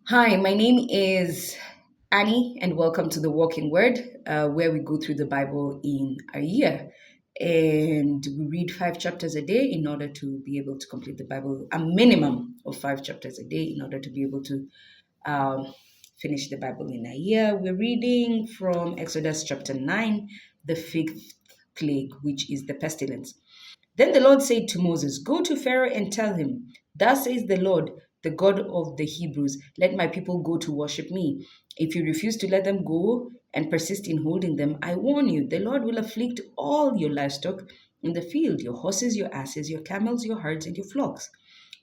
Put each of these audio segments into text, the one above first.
Hi, my name is Annie, and welcome to the Walking Word, where we go through the Bible in a year. And we read 5 chapters a day in order to be able to complete the Bible, a minimum of 5 chapters a day in order to be able to um, finish the Bible in a year. We're reading from Exodus chapter 9, the fifth plague, which is the pestilence. Then the Lord said to Moses, Go to Pharaoh and tell him, Thus says the Lord, the God of the Hebrews, let my people go to worship me. If you refuse to let them go and persist in holding them, I warn you, the Lord will afflict all your livestock in the field, your horses, your asses, your camels, your herds, and your flocks,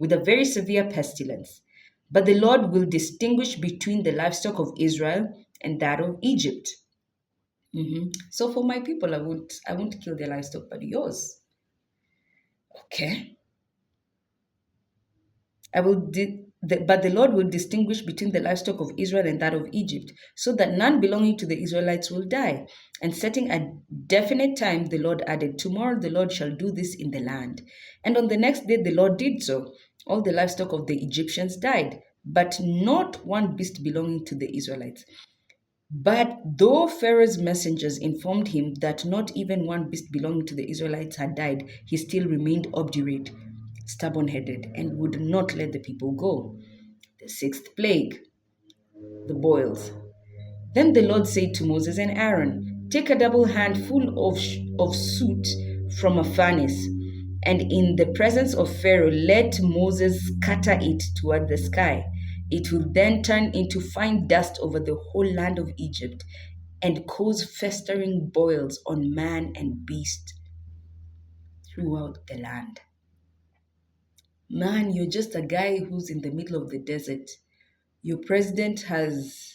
with a very severe pestilence. But the Lord will distinguish between the livestock of Israel and that of Egypt. So for my people, I won't kill their livestock, but yours. Okay. But the Lord will distinguish between the livestock of Israel and that of Egypt, so that none belonging to the Israelites will die. And setting a definite time, the Lord added, Tomorrow the Lord shall do this in the land. And on the next day, the Lord did so. All the livestock of the Egyptians died, but not one beast belonging to the Israelites. But though Pharaoh's messengers informed him that not even one beast belonging to the Israelites had died, he still remained obdurate, stubborn headed, and would not let the people go. The sixth plague, the boils. Then the Lord said to Moses and Aaron, Take a double handful of soot from a furnace, and in the presence of Pharaoh, let Moses scatter it toward the sky. It will then turn into fine dust over the whole land of Egypt and cause festering boils on man and beast throughout the land. Man, you're just a guy who's in the middle of the desert. Your president has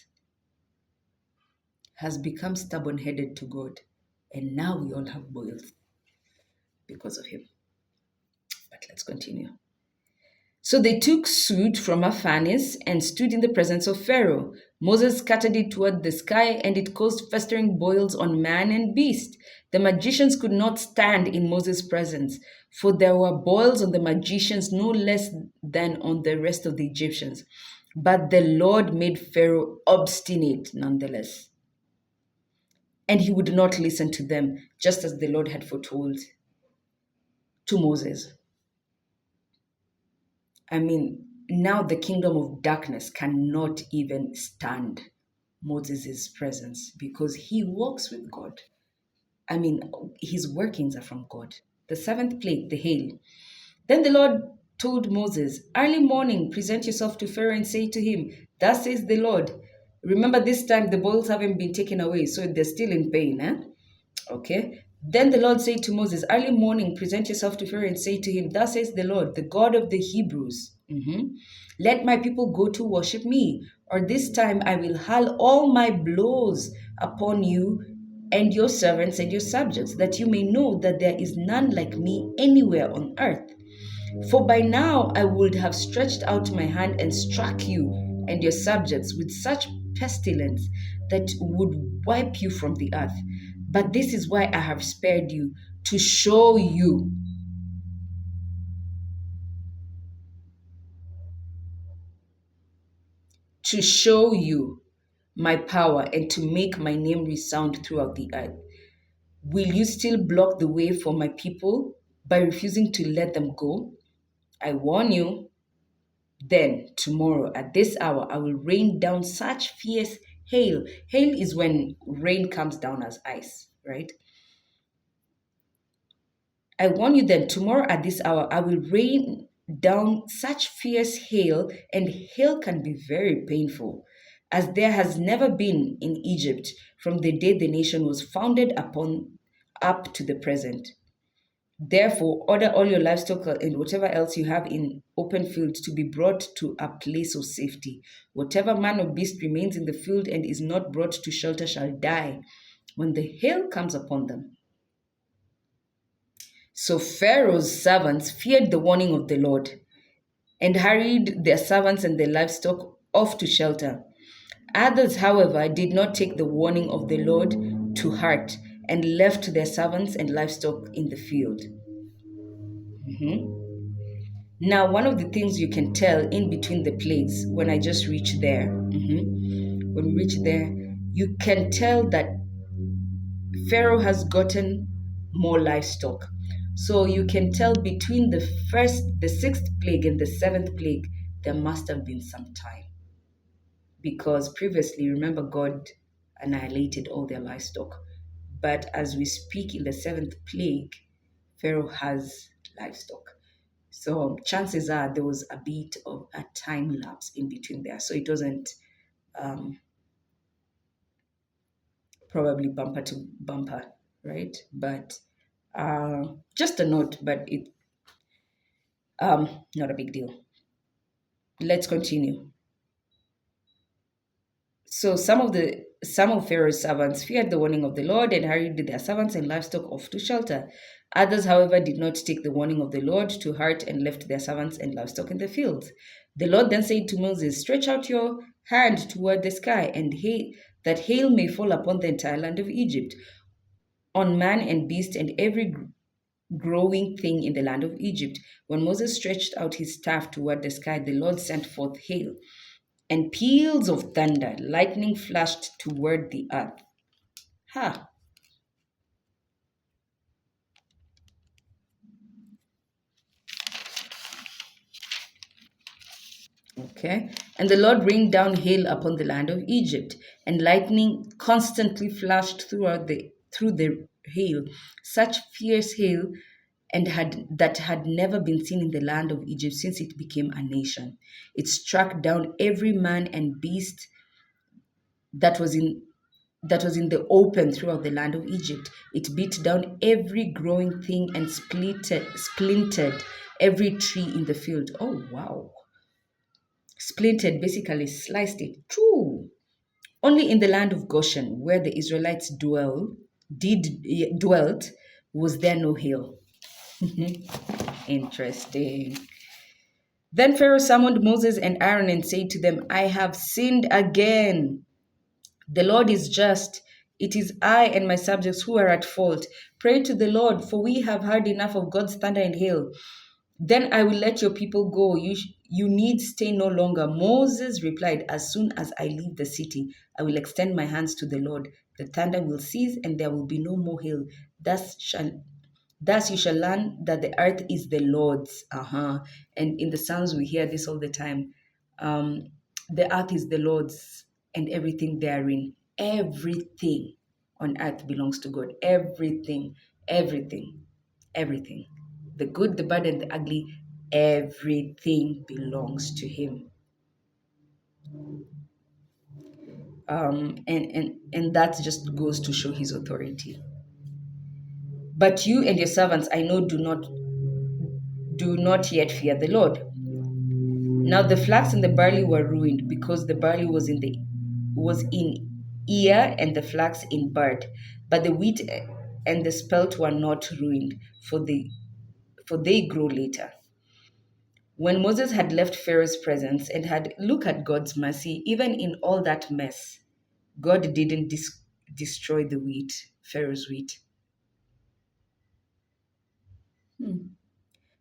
become stubborn-headed to God, and now we all have boils because of him. But let's continue. So they took soot from a furnace and stood in the presence of Pharaoh. Moses scattered it toward the sky, and it caused festering boils on man and beast. The magicians could not stand in Moses' presence, for there were boils on the magicians no less than on the rest of the Egyptians. But the Lord made Pharaoh obstinate nonetheless, and he would not listen to them, just as the Lord had foretold to Moses. I mean, now the kingdom of darkness cannot even stand Moses' presence because he walks with God. I mean, his workings are from God. The seventh plague, the hail. Then the Lord told Moses, Early morning, present yourself to Pharaoh and say to him, Thus says the Lord. Remember, this time the boils haven't been taken away, so they're still in pain. Okay. Then the Lord said to Moses, Early morning, present yourself to Pharaoh and say to him, Thus says the Lord, the God of the Hebrews, let my people go to worship me, or this time I will hurl all my blows upon you and your servants and your subjects, that you may know that there is none like me anywhere on earth. For by now I would have stretched out my hand and struck you and your subjects with such pestilence that would wipe you from the earth. But this is why I have spared you, to show you my power and to make my name resound throughout the earth. Will you still block the way for my people by refusing to let them go? I warn you, then tomorrow at this hour I will rain down such fierce hail. Hail is when rain comes down as ice, right? I warn you then, tomorrow at this hour I will rain down such fierce hail, and hail can be very painful, as there has never been in Egypt from the day the nation was founded upon up to the present. Therefore, order all your livestock and whatever else you have in open fields to be brought to a place of safety. Whatever man or beast remains in the field and is not brought to shelter shall die when the hail comes upon them. So Pharaoh's servants feared the warning of the Lord and hurried their servants and their livestock off to shelter. Others, however, did not take the warning of the Lord to heart and left their servants and livestock in the field. Now, one of the things you can tell in between the plagues, when I just reached there, when we reach there, you can tell that Pharaoh has gotten more livestock. So you can tell between the sixth plague and the seventh plague, there must have been some time. Because previously, remember, God annihilated all their livestock. But as we speak in the seventh plague, Pharaoh has livestock. So chances are there was a bit of a time lapse in between there. So it wasn't um, probably bumper to bumper, right? But just a note, but it not a big deal. Let's continue. So some of Pharaoh's servants feared the warning of the Lord and hurried their servants and livestock off to shelter. Others, however, did not take the warning of the Lord to heart and left their servants and livestock in the fields. The Lord then said to Moses, "Stretch out your hand toward the sky, and that hail may fall upon the entire land of Egypt, on man and beast and every growing thing in the land of Egypt." When Moses stretched out his staff toward the sky, the Lord sent forth hail and peals of thunder. Lightning flashed toward the earth. Ha! Okay. And the Lord rained down hail upon the land of Egypt, and lightning constantly flashed through the hail, such fierce hail and had never been seen in the land of Egypt since it became a nation. It struck down every man and beast that was in the open throughout the land of Egypt. It beat down every growing thing and splintered every tree in the field. Oh wow. Splintered basically sliced it. True. Only in the land of Goshen, where the Israelites dwelt, was there no hill. Interesting. Then Pharaoh summoned Moses and Aaron and said to them, "I have sinned again. The Lord is just. It is I and my subjects who are at fault. Pray to the Lord, for we have heard enough of God's thunder and hail. Then I will let your people go. You need stay no longer." Moses replied, "As soon as I leave the city, I will extend my hands to the Lord. The thunder will cease and there will be no more hail. Thus you shall learn that the earth is the Lord's." And in the Psalms, we hear this all the time. Um, the earth is the Lord's and everything therein. Everything on earth belongs to God. Everything, everything, everything. The good, the bad, and the ugly, everything belongs to Him. And that just goes to show His authority. "But you and your servants, I know, do not yet fear the Lord." Now the flax and the barley were ruined, because the barley was in ear and the flax in bud, but the wheat and the spelt were not ruined, for they grow later. When Moses had left Pharaoh's presence and had looked at God's mercy, even in all that mess, God didn't destroy the wheat, Pharaoh's wheat.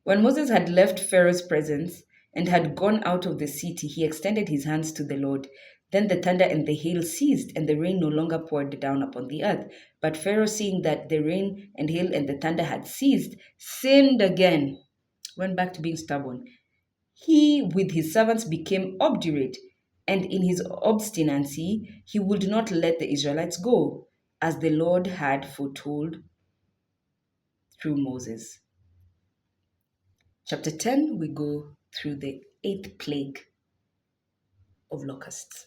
When Moses had left Pharaoh's presence and had gone out of the city, he extended his hands to the Lord. Then the thunder and the hail ceased, and the rain no longer poured down upon the earth. But Pharaoh, seeing that the rain and hail and the thunder had ceased, sinned again, went back to being stubborn. He, with his servants, became obdurate, and in his obstinacy, he would not let the Israelites go, as the Lord had foretold through Moses. Chapter 10, we go through the eighth plague of locusts.